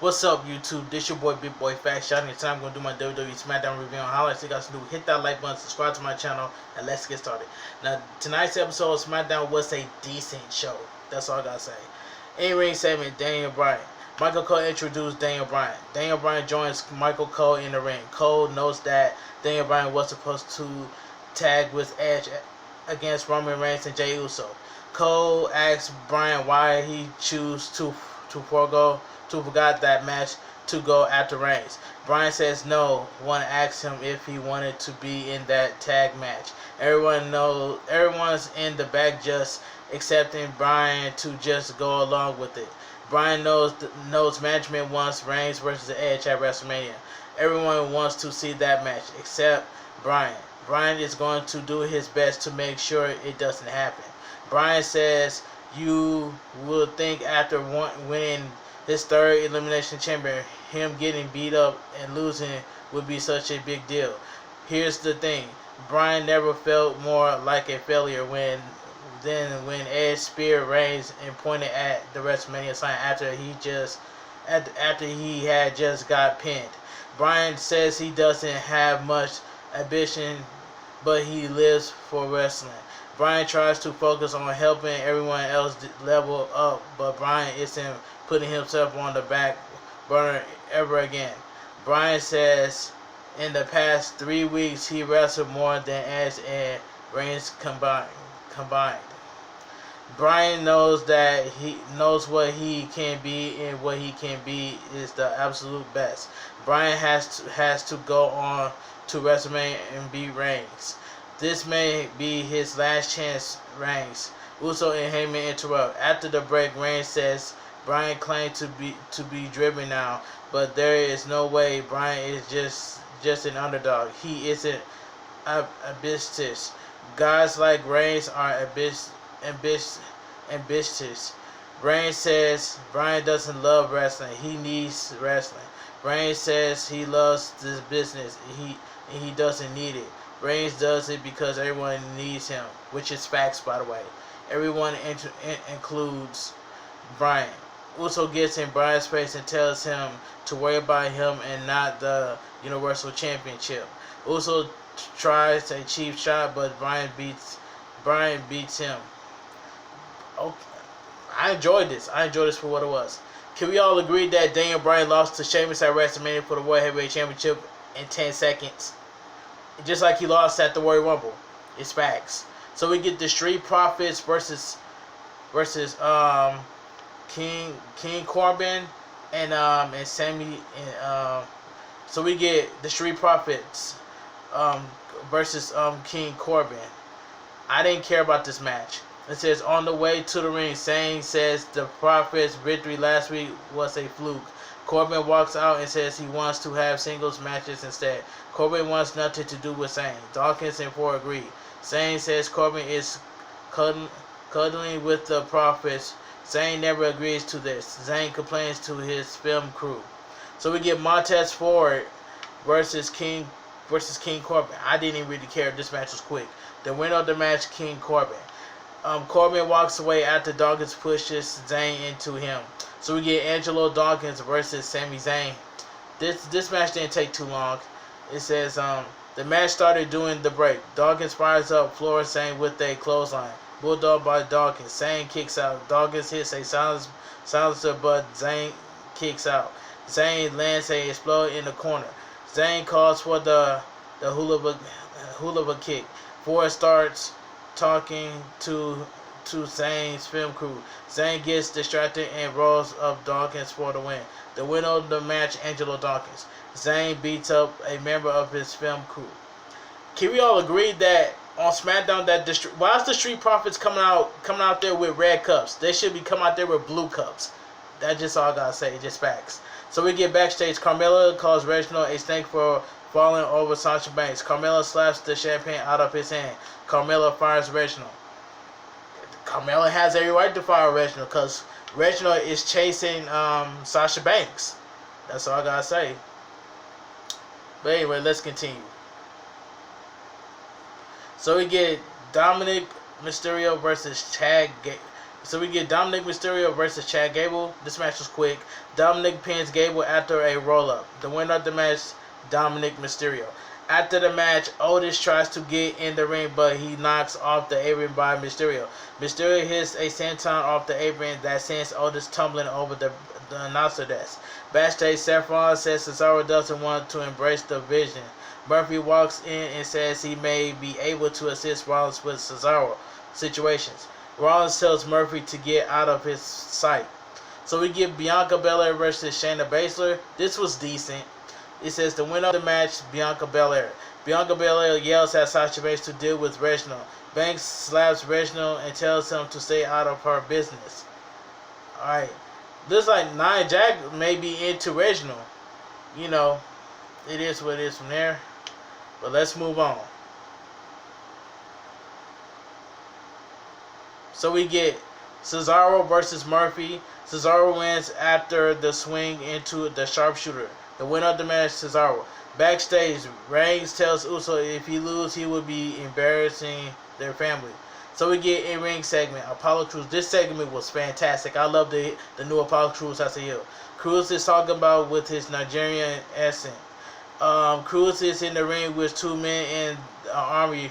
What's up, YouTube? This your boy, Big Boy Factsjonny. Tonight I'm going to do my WWE Smackdown review on highlights. You guys do hit that like button, subscribe to my channel, and let's get started. Now, tonight's episode of Smackdown was a decent show. That's all I got to say. In-ring segment, Daniel Bryan. Michael Cole introduced Daniel Bryan. Daniel Bryan joins Michael Cole in the ring. Cole notes that Daniel Bryan was supposed to tag with Edge against Roman Reigns and Jey Uso. Cole asks Bryan why he chose to forgot that match to go after Reigns. Bryan says no one asked him if he wanted to be in that tag match. Everyone's in the back just accepting Bryan to just go along with it. Bryan knows management wants Reigns versus Edge at WrestleMania. Everyone wants to see that match except Bryan. Bryan is going to do his best to make sure it doesn't happen. Bryan says you would think after winning his third Elimination Chamber, him getting beat up and losing would be such a big deal. Here's the thing. Bryan never felt more like a failure than when Edge speared Reigns and pointed at the WrestleMania sign after he had just got pinned. Bryan says he doesn't have much ambition, but he lives for wrestling. Bryan tries to focus on helping everyone else level up, but Bryan isn't putting himself on the back burner ever again. Bryan says in the past 3 weeks he wrestled more than Edge and Reigns combined. Bryan knows that he knows what he can be, and what he can be is the absolute best. Bryan has to go on to WrestleMania and beat Reigns. This may be his last chance, Reigns. Uso and Heyman interrupt. After the break, Reigns says Bryan claimed to be driven now, but there is no way. Bryan is just an underdog. He isn't ambitious. Guys like Reigns are ambitious. Reigns says Bryan doesn't love wrestling. He needs wrestling. Reigns says he loves this business. He doesn't need it. Reigns does it because everyone needs him, which is facts, by the way. Everyone includes Bryan. Uso gets in Bryan's face and tells him to worry about him and not the Universal Championship. Uso tries a cheap shot, but Bryan beats him. Okay. I enjoyed this. For what it was. Can we all agree that Daniel Bryan lost to Sheamus at WrestleMania for the World Heavyweight Championship in 10 seconds? Just like he lost at the Royal Rumble. It's facts. So we get the Street Profits versus King Corbin and Sammy so we get the Street Profits versus King Corbin. I didn't care about this match. It says on the way to the ring, Zayn says the Profits' victory last week was a fluke. Corbin walks out and says he wants to have singles matches instead. Corbin wants nothing to do with Zayn. Dawkins and Ford agree. Zayn says Corbin is cuddling with the Profits. Zayn never agrees to this. Zayn complains to his film crew. So we get Montez Ford versus King Corbin. I didn't even really care. This match was quick. The winner of the match, King Corbin. Corbin walks away after Dawkins pushes Zayn into him. So we get Angelo Dawkins versus Sami Zayn. This match didn't take too long. It says the match started during the break. Dawkins fires up Floor Zayn with a clothesline. Bulldog by Dawkins. Zayn kicks out. Dawkins hits a silencer, but Zayn kicks out. Zayn lands a explode in the corner. Zayn calls for the hula kick. Ford starts talking to Zayn's film crew. Zayn gets distracted and rolls up Dawkins for the win. The winner of the match, Angelo Dawkins. Zayn beats up a member of his film crew. Can we all agree that on SmackDown why is the Street Profits coming out there with red cups? They should be coming out there with blue cups. That's just all I gotta say. Just facts. So we get backstage. Carmella calls Reginald a snake for falling over Sasha Banks. Carmella slaps the champagne out of his hand. Carmella fires Reginald. Carmella has every right to fire Reginald because Reginald is chasing Sasha Banks. That's all I gotta say. But anyway, let's continue. So we get Dominic Mysterio versus So we get Dominic Mysterio versus Chad Gable. This match was quick. Dominic pins Gable after a roll-up. The winner of the match, Dominic Mysterio. After the match, Otis tries to get in the ring, but he knocks off the apron by Mysterio. Mysterio hits a senton off the apron that sends Otis tumbling over the announcer desk. Backstage, Seth Rollins says Cesaro doesn't want to embrace the vision. Murphy walks in and says he may be able to assist Rollins with Cesaro situations. Rollins tells Murphy to get out of his sight. So we get Bianca Belair versus Shayna Baszler. This was decent. It says the winner of the match, Bianca Belair. Bianca Belair yells at Sasha Banks to deal with Reginald. Banks slaps Reginald and tells him to stay out of her business. Alright. Looks like Nia Jax may be into Reginald. You know, it is what it is from there. But let's move on. So we get Cesaro versus Murphy. Cesaro wins after the swing into the sharpshooter. The winner of the match, Cesaro. Backstage, Reigns tells Uso if he loses, he will be embarrassing their family. So we get in-ring segment. Apollo Crews. This segment was fantastic. I love the new Apollo Crews as a heel. Crews is talking about with his Nigerian accent. Crews is in the ring with two men in the army,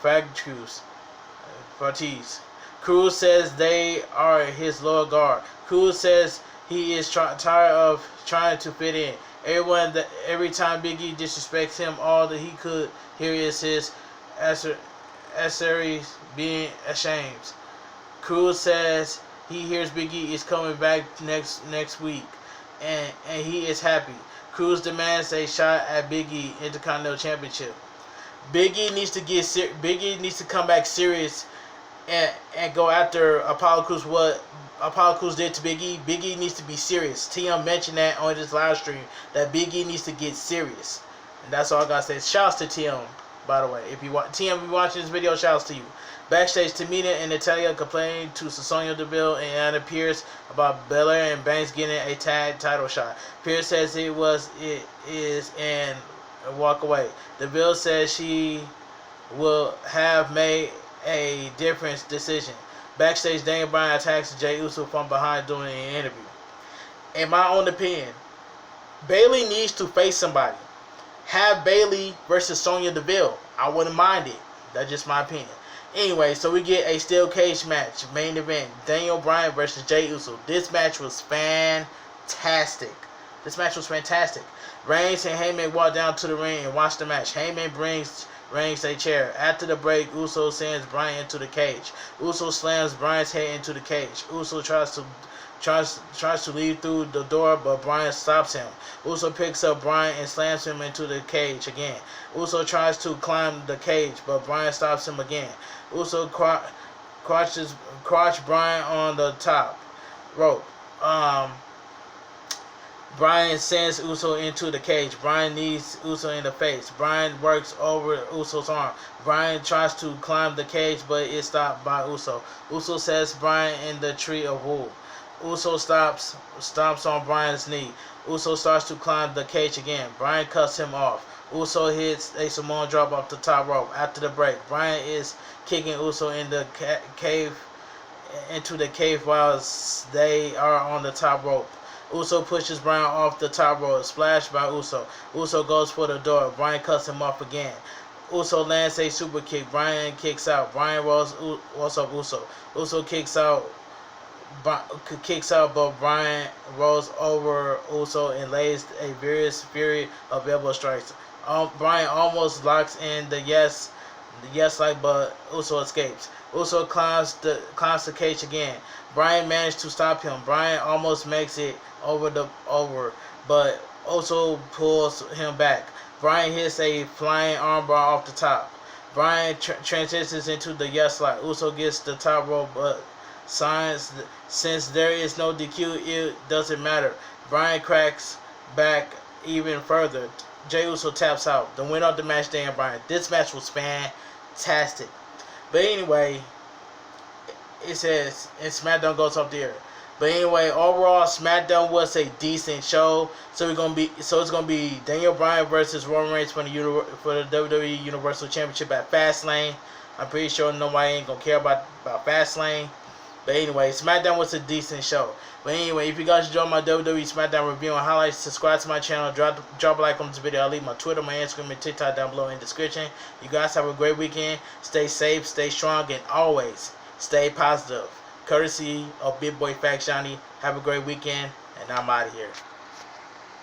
Fatis. Crews says they are his loyal guard. Crews says he is tired of trying to fit in. Every time Big E disrespects him, all that he could hear is his adversaries being ashamed. Crews says he hears Big E is coming back next week, and he is happy. Crews demands a shot at Big E Intercontinental Championship. Big E needs to come back serious and go after Apollo Crews. What Apollo Crews did to Big E. Big E needs to be serious. TM mentioned that on this live stream that Big E needs to get serious, and that's all I gotta say. Shouts to TM, by the way. If you want TM, if you're watching this video, shouts to you. Backstage, Tamina and Natalya complaining to Sonya Deville and Anna Pierce about Belair and Banks getting a tag title shot. Pierce says it is and walk away. Deville says she will have made a different decision. Backstage, Daniel Bryan attacks Jey Uso from behind during an interview. In my own opinion, Bayley needs to face somebody. Have Bayley versus Sonya Deville. I wouldn't mind it. That's just my opinion. Anyway, so we get a steel cage match. Main event, Daniel Bryan versus Jey Uso. This match was fantastic. Reigns and Heyman walk down to the ring and watch the match. Heyman brings Reigns a chair. After the break, Uso sends Bryan into the cage. Uso slams Bryan's head into the cage. Uso tries to leave through the door, but Bryan stops him. Uso picks up Bryan and slams him into the cage again. Uso tries to climb the cage, but Bryan stops him again. Uso crotch Bryan on the top rope. Bryan sends Uso into the cage. Bryan knees Uso in the face. Bryan works over Uso's arm. Bryan tries to climb the cage, but is stopped by Uso. Uso sets Bryan in the tree of wool. Uso stomps on Bryan's knee. Uso starts to climb the cage again. Bryan cuts him off. Uso hits a Samoan drop off the top rope. After the break, Bryan is kicking Uso in the into the cave while they are on the top rope. Uso pushes Bryan off the top rope. Splash by Uso. Uso goes for the door. Bryan cuts him off again. Uso lands a super kick. Bryan kicks out. Bryan rolls up Uso. Uso kicks out, but Bryan rolls over Uso and lays a various fury of elbow strikes. Bryan almost locks in the yes like, but Uso escapes. Uso climbs the cage again. Bryan managed to stop him. Bryan almost makes it over, but Uso pulls him back. Bryan hits a flying armbar off the top. Bryan transitions into the yes lock. Uso gets the top rope, but since there is no DQ, it doesn't matter. Bryan cracks back even further. Jey Uso taps out. The winner of the match, Daniel Bryan. This match was fantastic. But anyway, it says, and SmackDown goes up there. But anyway, overall, SmackDown was a decent show. So it's gonna be Daniel Bryan versus Roman Reigns for the WWE Universal Championship at Fastlane. I'm pretty sure nobody ain't gonna care about Fastlane. But anyway, SmackDown was a decent show. But anyway, if you guys enjoyed my WWE SmackDown review and highlights, subscribe to my channel, drop a like on this video. I'll leave my Twitter, my Instagram, and TikTok down below in the description. You guys have a great weekend. Stay safe, stay strong, and always stay positive. Courtesy of Big Boy Facts Johnny. Have a great weekend, and I'm out of here.